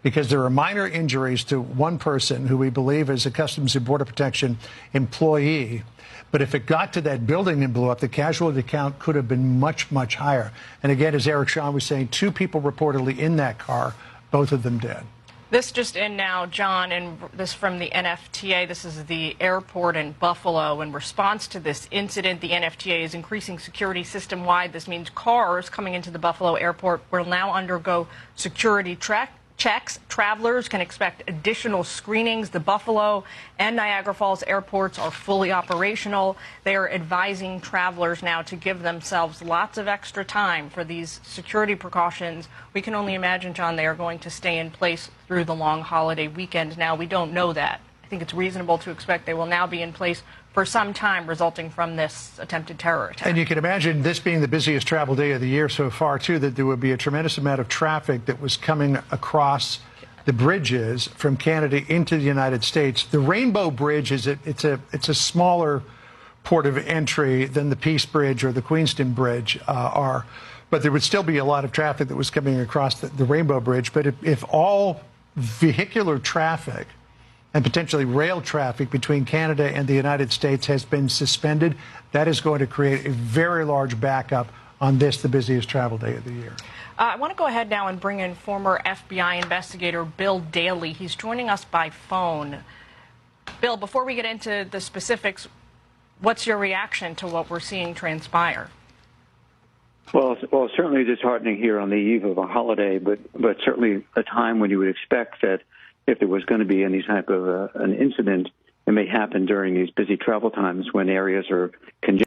because there are minor injuries to one person who we believe is a Customs and Border Protection employee. But if it got to that building and blew up, the casualty count could have been much, much higher. And again, as Eric Shawn was saying, 2 people reportedly in that car, both of them dead. This just in now, John, and this from the NFTA. This is the airport in Buffalo. In response to this incident, the NFTA is increasing security system-wide. This means cars coming into the Buffalo airport will now undergo security checks. Travelers can expect additional screenings. The Buffalo and Niagara Falls airports are fully operational. They are advising travelers now to give themselves lots of extra time for these security precautions. We can only imagine, John, they are going to stay in place through the long holiday weekend. Now, we don't know that. I think it's reasonable to expect they will now be in place for some time resulting from this attempted terror attack. And you can imagine this being the busiest travel day of the year so far, too, that there would be a tremendous amount of traffic that was coming across the bridges from Canada into the United States. The Rainbow Bridge it's a smaller port of entry than the Peace Bridge or the Queenston Bridge are, but there would still be a lot of traffic that was coming across the Rainbow Bridge. But if all vehicular traffic and potentially rail traffic between Canada and the United States has been suspended, that is going to create a very large backup on this, the busiest travel day of the year. I want to go ahead now and bring in former FBI investigator Bill Daley. He's joining us by phone. Bill, before we get into the specifics, what's your reaction to what we're seeing transpire? Well, certainly disheartening here on the eve of a holiday, but certainly a time when you would expect that if there was going to be any type of an incident, it may happen during these busy travel times when areas are congested.